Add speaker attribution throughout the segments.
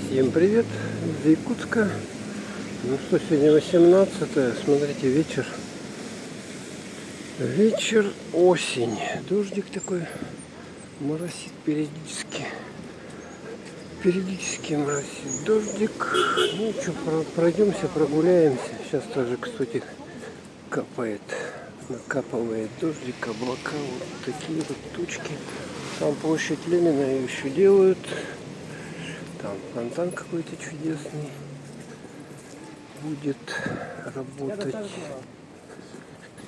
Speaker 1: Всем привет из Якутска. Ну что, сегодня 18-е. Смотрите, вечер. Вечер, осень. Дождик такой моросит периодически. Периодически моросит дождик. Ну что, пройдемся, прогуляемся. Сейчас тоже, кстати, капает. Накапывает дождик, облака. Вот такие вот тучки. Там площадь Ленина ее еще делают. Там фонтан какой-то чудесный будет работать.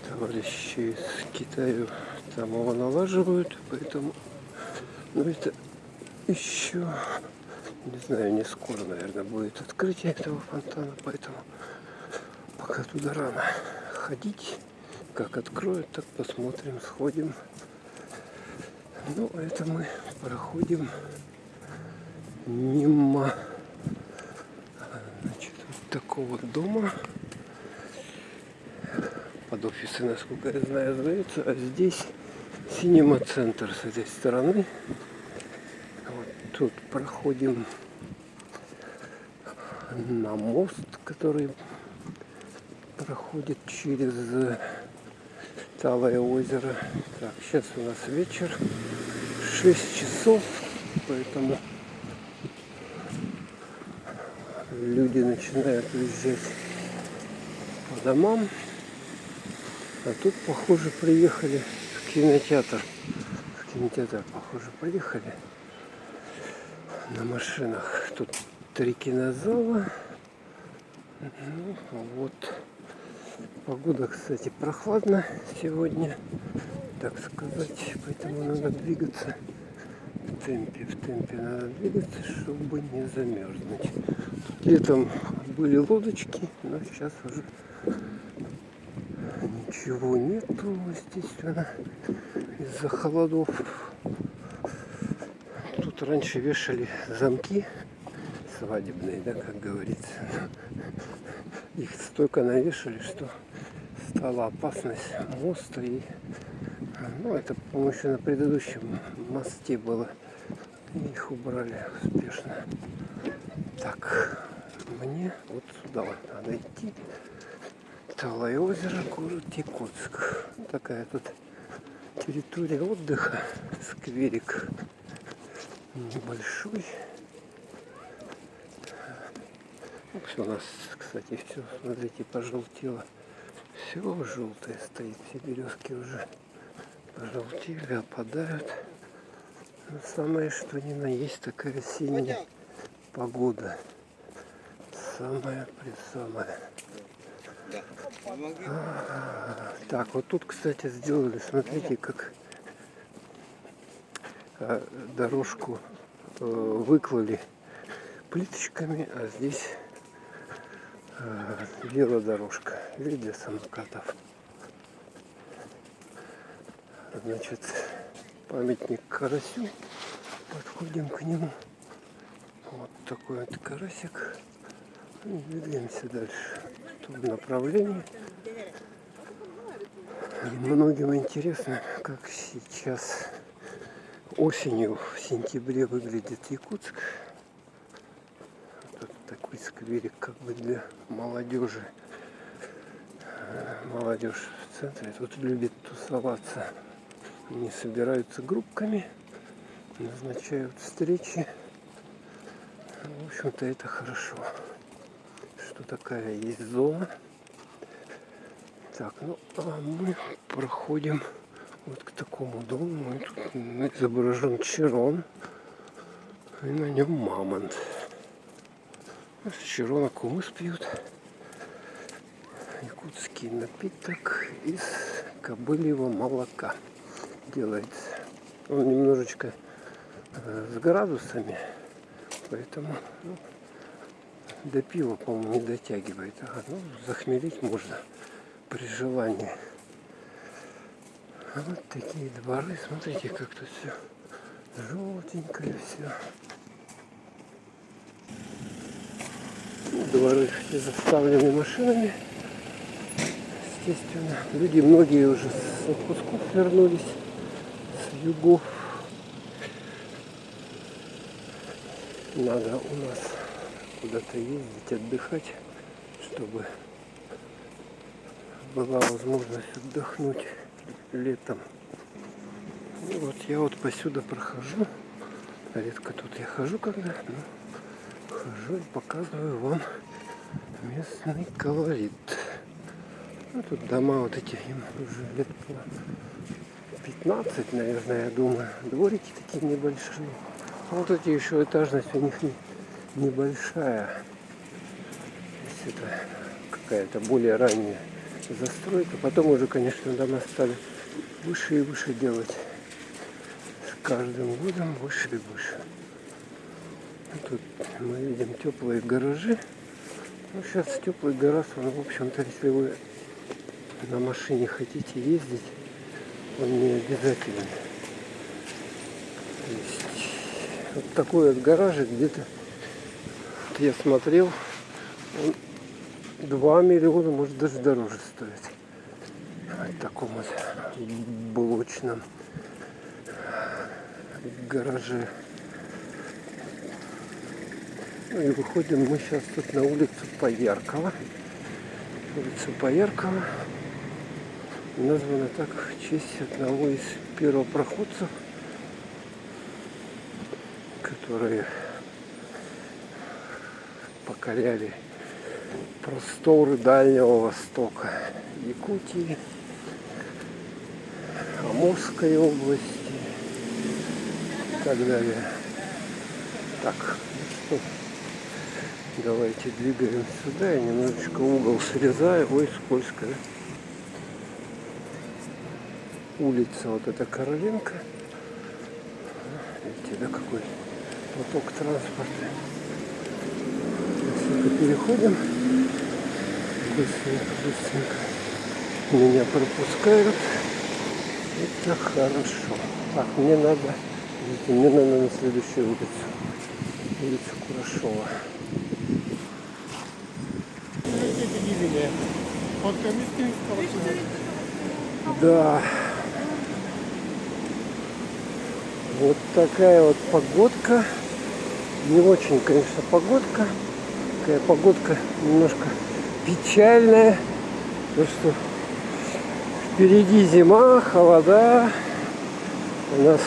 Speaker 1: Товарищи из Китая там его налаживают, поэтому это еще, не знаю, не скоро, наверное, будет открытие этого фонтана, поэтому пока туда рано ходить. Как откроют, так посмотрим, сходим. Ну, это мы проходим мимо, значит, вот такого дома. Под офисы, насколько я знаю, сдаются. А здесь синема-центр с этой стороны. Вот тут проходим на мост, который проходит через Талое озеро. Так, сейчас у нас вечер, 6 часов, поэтому люди начинают уезжать по домам. А тут, похоже, приехали в кинотеатр. В кинотеатр, похоже, приехали на машинах. Тут 3 кинозала. Ну, вот. Погода, кстати, прохладна сегодня, так сказать. Поэтому надо двигаться в темпе. В темпе надо двигаться, чтобы не замерзнуть. Тут летом были лодочки, но сейчас уже ничего нету, естественно, из-за холодов. Тут раньше вешали замки свадебные, да, как говорится. Их столько навешали, что стала опасность моста. И, это, по-моему, еще на предыдущем мосте было. И их убрали успешно. Так, мне вот сюда вот надо идти. Талое озеро, город Якутск. Такая тут территория отдыха, скверик небольшой. Все у нас, кстати, все, смотрите, пожелтело. Все желтое стоит, все березки уже пожелтели, опадают. Но самое, что ни на есть, такая осенняя погода. Самая-пресамая. Так, вот тут, кстати, сделали, смотрите, как дорожку выклали плиточками, а здесь велодорожка для самокатов. Значит, памятник карасю. Подходим к нему. Вот такой вот карасик. И двигаемся дальше в том направлении. Многим интересно, как сейчас осенью в сентябре выглядит Якутск. Тут такой скверик как бы для молодежи. Молодежь в центре тут любит тусоваться. Они собираются группками, назначают встречи. В общем-то, это хорошо, что такая есть зона. Так, мы проходим вот к такому дому. И тут изображен чирон, и на нем мамонт. С чирона кумыс пьют. Якутский напиток из кобыльего молока делается. Он немножечко с градусами, поэтому до пива, по-моему, не дотягивает. Захмелить можно при желании. Вот такие дворы. Смотрите, как тут все желтенькое все. Дворы все заставлены машинами. Естественно, люди многие уже с отпусков вернулись, с югов. Надо у нас куда-то ездить, отдыхать, чтобы была возможность отдохнуть летом. И вот я вот посюда прохожу. Редко тут я хожу когда, но хожу и показываю вам местный колорит. Ну, тут дома вот эти, им уже лет по 15, наверное, я думаю. Дворики такие небольшие. А вот эти еще этажность у них небольшая. То есть это какая-то более ранняя застройка. Потом уже, конечно, дома стали выше и выше делать. С каждым годом выше и выше. Тут мы видим теплые гаражи. Ну, сейчас теплый гараж, он, в общем-то, если вы на машине хотите ездить, он не обязательный. То есть вот такой вот гаражик где-то, вот я смотрел, он 2 миллиона, может даже дороже стоит. В таком вот блочном гараже. Ну и выходим мы сейчас тут на улицу Пояркова. Улица Пояркова названа так в честь одного из первопроходцев, которые покоряли просторы Дальнего Востока, Якутии, Амурской области и так далее. Так, ну что, давайте двигаем сюда. Я немножечко угол срезаю. Ой, скользко, да? Улица вот эта Короленко. Видите, да, какой поток транспорта. Если переходим, быстренько меня пропускают. Это хорошо. Так, мне надо на следующую улицу. Улицу Курашова. Да. Вот такая вот погодка. Не очень, конечно, погодка. Такая погодка немножко печальная. Потому что впереди зима, холода. У нас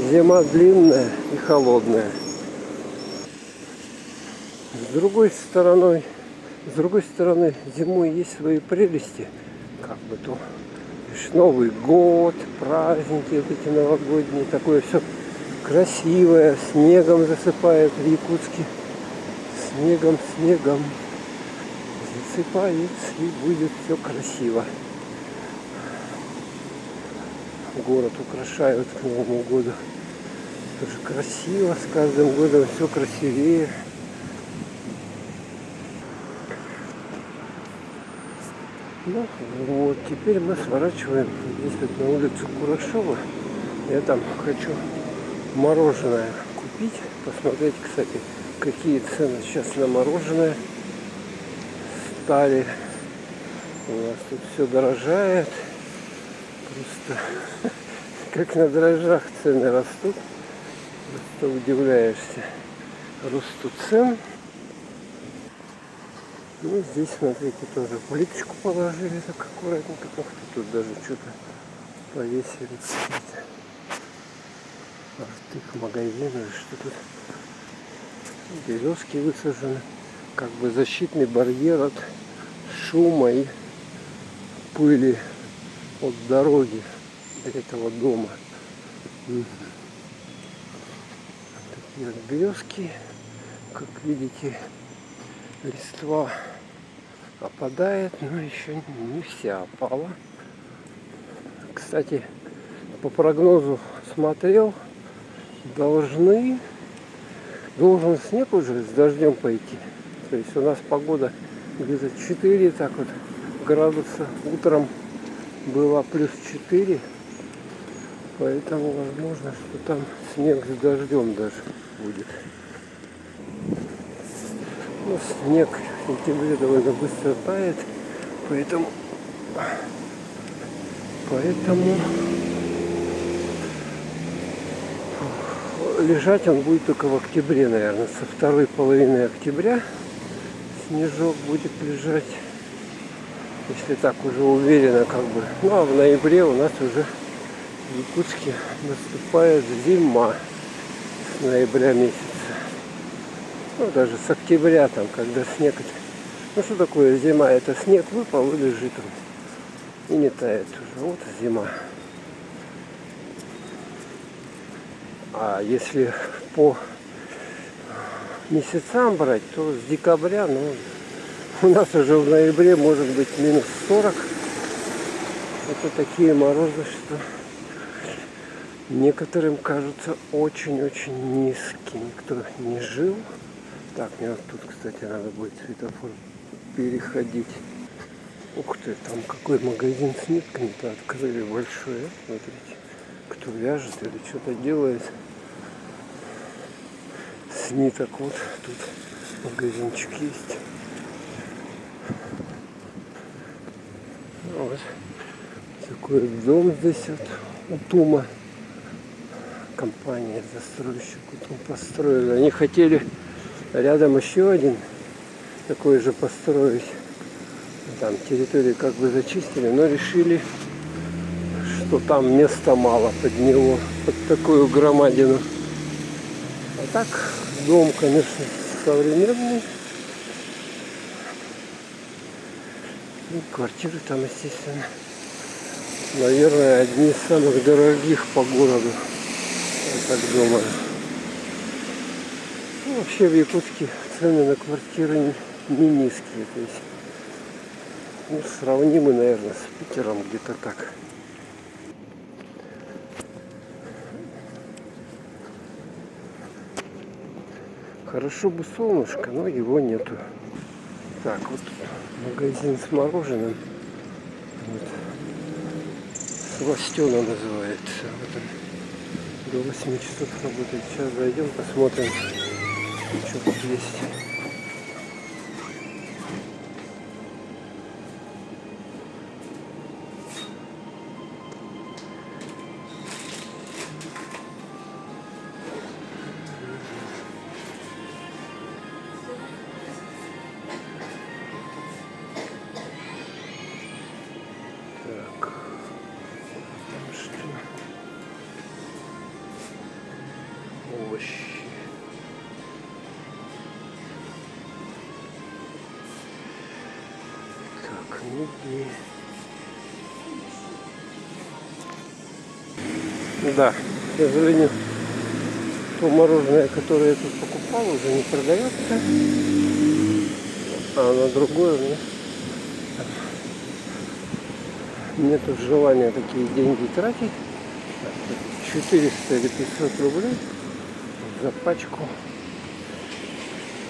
Speaker 1: зима длинная и холодная. С другой стороны, зимой есть свои прелести. Как бы то Новый год, праздники вот эти новогодние, такое все красивое, снегом засыпает в Якутске. Снегом засыпается и будет все красиво. Город украшают к Новому году. Тоже красиво, с каждым годом все красивее. Ну вот, теперь мы сворачиваем здесь вот на улицу Курашова. Я там хочу мороженое купить. Посмотреть, кстати, какие цены сейчас на мороженое стали. У нас тут все дорожает. Просто как на дрожжах цены растут. Просто удивляешься росту цен. Ну, здесь, смотрите, тоже плиточку положили так аккуратненько. Тут даже что-то повесили. Артык магазина, что тут. Березки высажены. Как бы защитный барьер от шума и пыли от дороги до этого дома. Такие вот березки, как видите, листва опадает, но еще не вся опала. Кстати, по прогнозу смотрел, должен снег уже с дождем пойти. То есть у нас погода где-то 4 так вот градуса. Утром было плюс 4. Поэтому возможно, что там снег с дождем даже будет. Ну, снег в сентябре довольно быстро тает, поэтому лежать он будет только в октябре, наверное. Со второй половины октября снежок будет лежать. Если так уже уверенно как бы. Ну а в ноябре у нас уже в Якутске наступает зима с ноября месяца. Ну даже с октября там, когда снег. Ну что такое зима? Это снег выпал и лежит он. И не тает уже. Вот зима. А если по месяцам брать, то с декабря, ну, у нас уже в ноябре может быть минус 40. Это такие морозы, что некоторым кажутся очень-очень низкими. Кто не жил. Так, мне вот тут, кстати, надо будет светофор переходить. Ух ты, там какой магазин с нитками-то открыли большой. Смотрите, кто вяжет или что-то делает с ниток. Вот тут магазинчик есть. Вот такой дом здесь вот у Тума. Компания застройщик Утум построили. Они хотели рядом еще один такой же построить. Там территорию как бы зачистили, но решили, что там места мало под него, под такую громадину. А так дом, конечно, современный. И квартиры там, естественно, наверное, одни из самых дорогих по городу. Я так думаю. Ну, вообще в Якутске цены на квартиры не низкие. То есть, ну, сравнимы, наверное, с Питером где-то так. Хорошо бы солнышко, но его нету. Так, вот магазин с мороженым. Вот. Сластена называется. Вот он. До 8 часов работает. Сейчас зайдем, посмотрим, что тут есть. Овощи. Так, книги. Да, к сожалению, то мороженое, которое я тут покупал, уже не продается. А на другое нету желания такие деньги тратить. 400 или 500 рублей за пачку.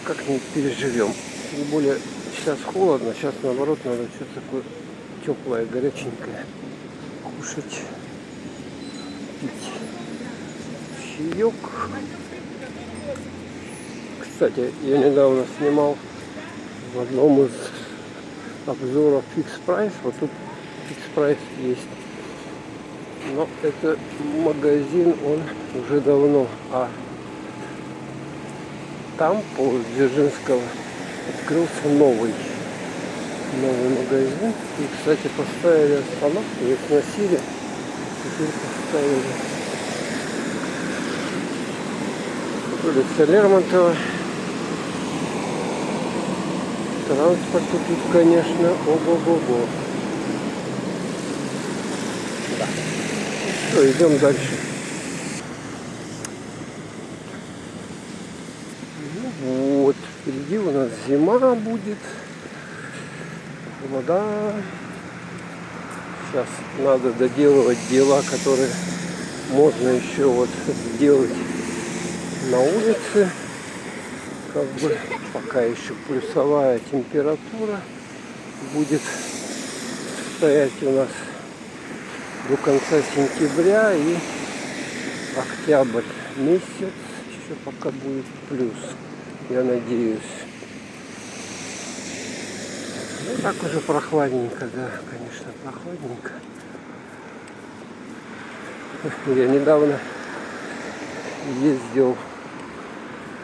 Speaker 1: Как-нибудь переживем. Тем более сейчас холодно, сейчас наоборот надо что-то такое теплое, горяченькое кушать, пить. Чаек. Кстати, я недавно снимал в одном из обзоров фикс прайс. Вот тут фикс прайс есть. Но это магазин, он уже давно. А там по Дзержинского открылся новый магазин. И, кстати, поставили остановку, их сносили, теперь поставили. Улица Лермонтова. Транспорта тут, конечно, ого-го-го. Да. Все, идем дальше. Ну, вот, впереди у нас зима будет. Вода. Сейчас надо доделывать дела, которые можно еще вот сделать на улице. Как бы пока еще плюсовая температура будет стоять у нас до конца сентября, и октябрь месяц еще пока будет плюс, я надеюсь. Ну, так уже прохладненько, да, конечно, прохладненько. Я недавно ездил,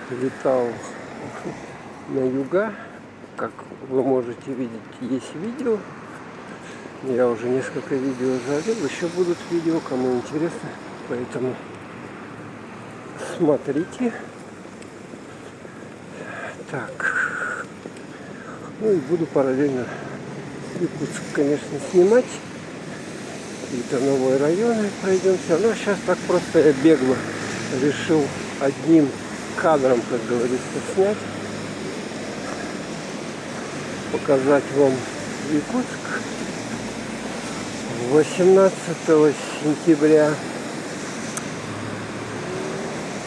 Speaker 1: летал на юга. Как вы можете видеть, есть видео. Я уже несколько видео залил. Еще будут видео, кому интересно. Поэтому смотрите. Так. Ну и буду параллельно Якутск, конечно, снимать. Какие-то новые районы пройдемся. Но сейчас так просто я бегло решил одним кадром, как говорится, снять. Показать вам Якутск 18 сентября.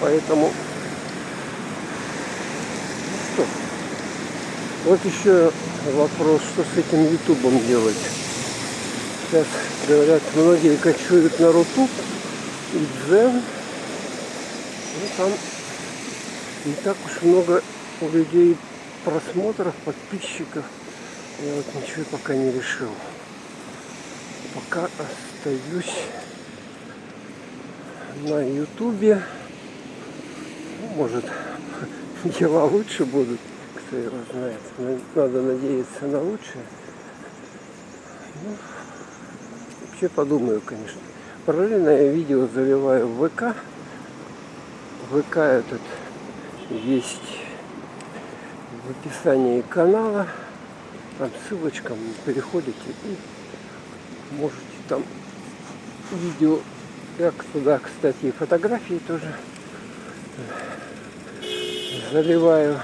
Speaker 1: Поэтому что? Вот еще вопрос, что с этим ютубом делать. Сейчас, говорят, многие кочуют на Рутуб и Дзен. Ну, там не так уж много у людей просмотров, подписчиков. Я вот ничего пока не решил. Пока остаюсь на ютубе. Ну, может, дела лучше будут, кто его знает. Надо надеяться на лучшее. Ну, вообще подумаю, конечно. Параллельно я видео заливаю в ВК. ВК этот есть в описании канала. Там ссылочка, переходите и можете там видео. Я туда, кстати, и фотографии тоже заливаю.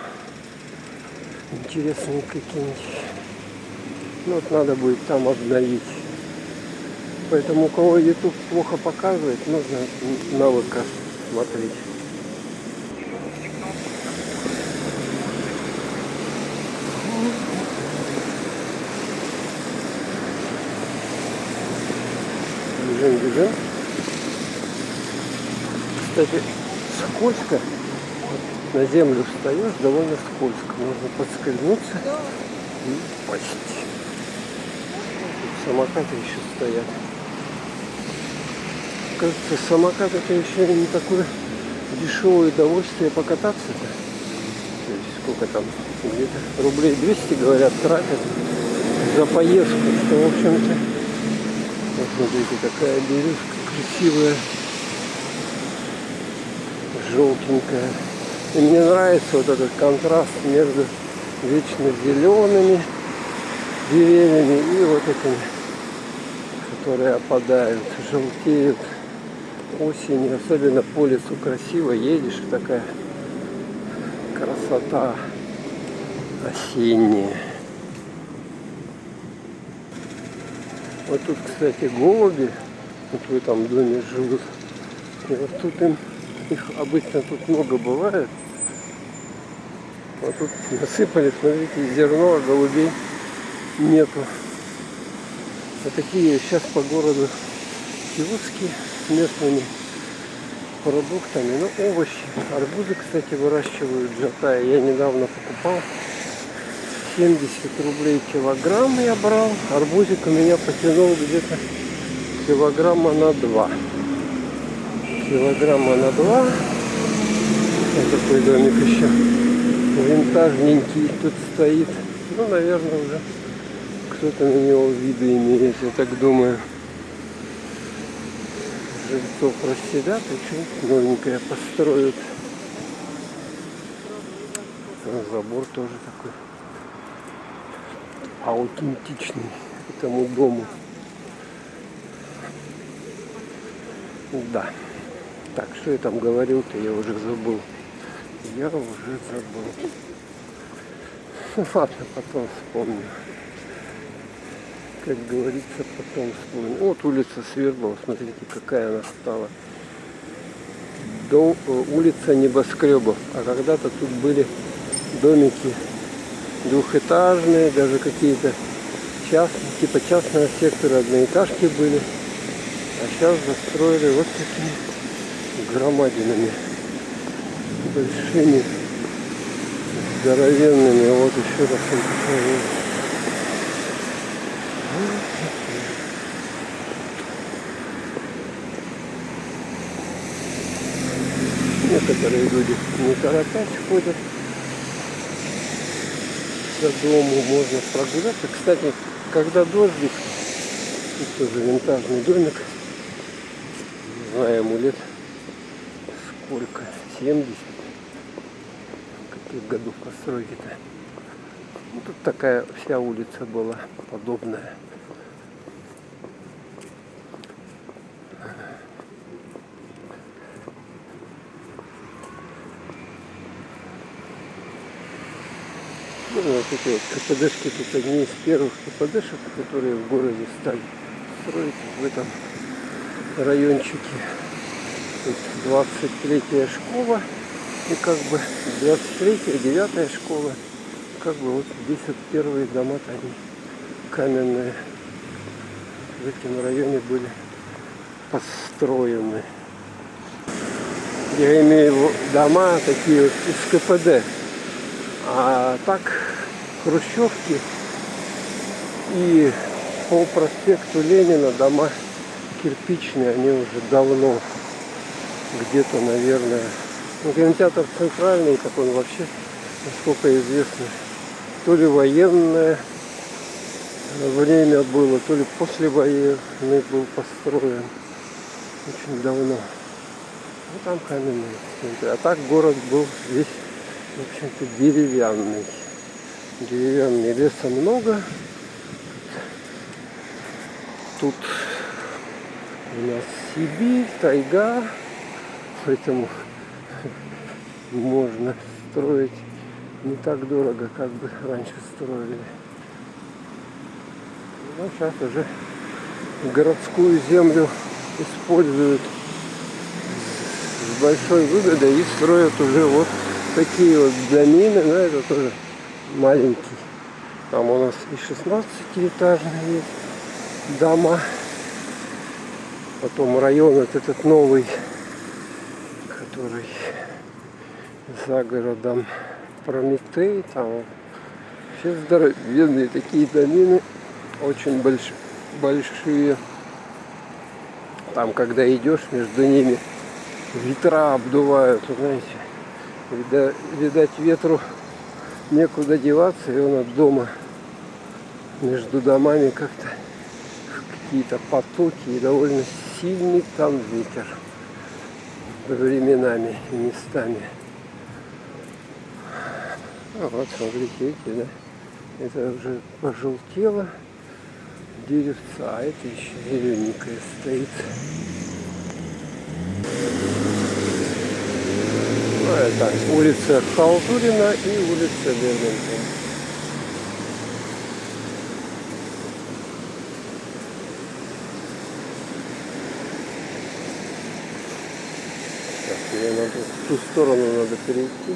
Speaker 1: Интересные какие-нибудь. Ну, вот надо будет там обновить. Поэтому у кого YouTube плохо показывает, нужно на ВК смотреть. Бежим. Кстати, скользко. Вот на землю встаешь, довольно скользко. Можно подскользнуться и упасть. Тут самокаты еще стоят. Кажется, самокат это еще не такое дешевое удовольствие покататься-то. То есть сколько там, где-то рублей 200, говорят, тратят за поездку. Что, в общем-то, вот смотрите, какая березка красивая, желтенькая. И мне нравится вот этот контраст между вечно зелеными деревьями и вот этими, которые опадают, желтеют осенью. Особенно по лесу красиво едешь, такая красота осенняя. Вот тут, кстати, голуби, вот в этом доме живут. И вот тут их обычно тут много бывает. Вот тут насыпали, смотрите, зерно, а голубей нету. Вот такие сейчас по городу киоски с местными продуктами. Ну, овощи. Арбузы, кстати, выращивают в Жатае. Я недавно покупал. 70 рублей килограмм я брал. Арбузик у меня потянул где-то килограмма на 2. Вот такой домик еще винтажненький тут стоит. Ну, наверное, уже кто-то на него виды имеет, я так думаю. Жильцов расселят и что-нибудь новенькое построят. Забор тоже такой аутентичный этому дому. Да. Так, что я там говорил-то, я уже забыл. Ну ладно, потом вспомню. Как говорится, потом вспомню. Вот улица Свердлова, смотрите, какая она стала. Улица небоскребов. А когда-то тут были домики двухэтажные, даже какие-то типа частного сектора, одноэтажки были. А сейчас застроили вот такими громадинами, большими, здоровенными. Вот еще раз он покажу. некоторые люди не торопясь ходят до дому, можно прогуляться. Кстати, когда дождик, тут тоже винтажный домик, не знаю, ему лет сколько, 70, каких годов постройки-то. Ну, тут такая вся улица была подобная. Ну, вот эти вот КПДшки, тут одни из первых КПДшек, которые в городе стали строить в этом райончике. Тут 23-я школа и как бы 23-я, 9-я школа. Как бы вот здесь вот первые дома-то они каменные в этом районе были построены. Я имею в виду дома такие вот из КПД. А так хрущевки и по проспекту Ленина дома кирпичные, они уже давно где-то, наверное, ну, кинотеатр центральный, так он вообще, насколько известно, то ли военное время было, то ли послевоенный был построен очень давно. Ну там каменные. А так город был здесь, в общем-то, деревянный. Деревянный, леса много. Тут у нас Сибирь, тайга, поэтому можно строить не так дорого, как бы раньше строили. Но сейчас уже городскую землю используют с большой выгодой и строят уже вот такие вот домины, но это тоже маленький. Там у нас и 16-этажные есть дома. Потом район вот этот новый, который за городом Прометей, там вообще здоровенные такие домины, очень большие. Там, когда идешь, между ними ветра обдувают, знаете, видать, ветру некуда деваться, и он от дома между домами как-то какие-то потоки, и довольно сильный там ветер временами и местами. А вот, смотрите, видите, да? Это уже пожелтело деревца, а это еще зелененькое стоит. Ну, это улица Халзурина и улица Лермонтова. Так, мне надо в ту сторону надо перейти.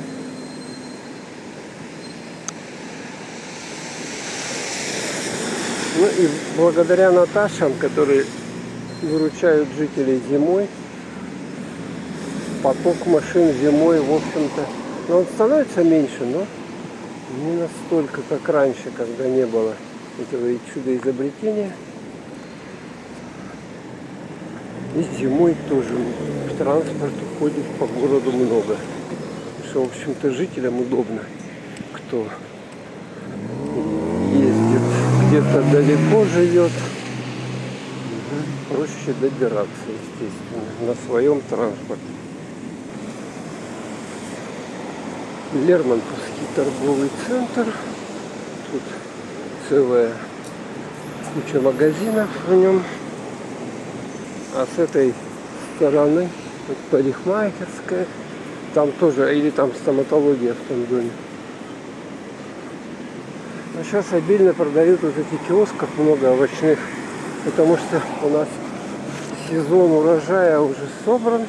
Speaker 1: Ну и благодаря Наташам, которые выручают жителей зимой, поток машин зимой, в общем-то, ну, он становится меньше, но не настолько, как раньше, когда не было этого чудо-изобретения. И зимой тоже транспорт ходит по городу много. Что, в общем-то, жителям удобно, кто ездит где-то далеко живет, проще добираться, естественно, на своем транспорте. Лермонтовский торговый центр. Тут целая куча магазинов в нем. А с этой стороны вот парикмахерская. Там тоже, или там стоматология в том доме. А сейчас обильно продают вот этих киосков много овощных, потому что у нас сезон урожая уже собран.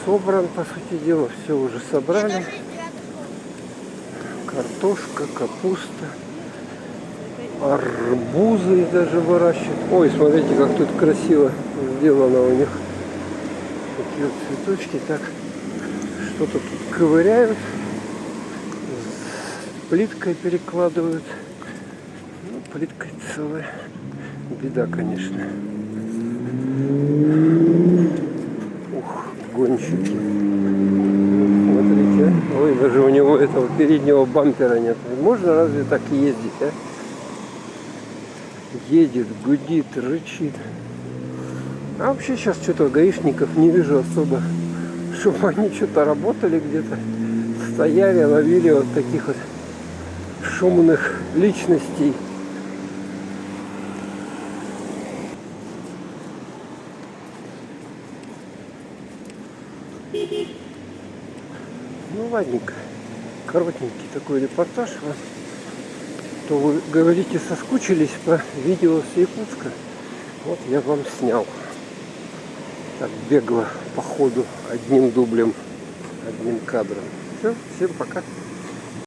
Speaker 1: По сути дела, все уже собрали. Картошка, капуста, арбузы даже выращивают. Ой, смотрите, как тут красиво сделано у них. Такие вот цветочки, так что-то тут ковыряют, плиткой перекладывают. Ну, плиткой целая беда, конечно. Ух, гонщики. Ой, даже у него этого переднего бампера нет. Можно разве так ездить, а? Едет, гудит, рычит. А вообще сейчас что-то гаишников не вижу особо, чтобы они что-то работали где-то, стояли, ловили вот таких вот шумных личностей. Ну ладненько, коротенький такой репортаж. То вы говорите, соскучились по видео с Якутска. Вот я вам снял. Так бегло по ходу, одним дублем, одним кадром. Все, всем пока.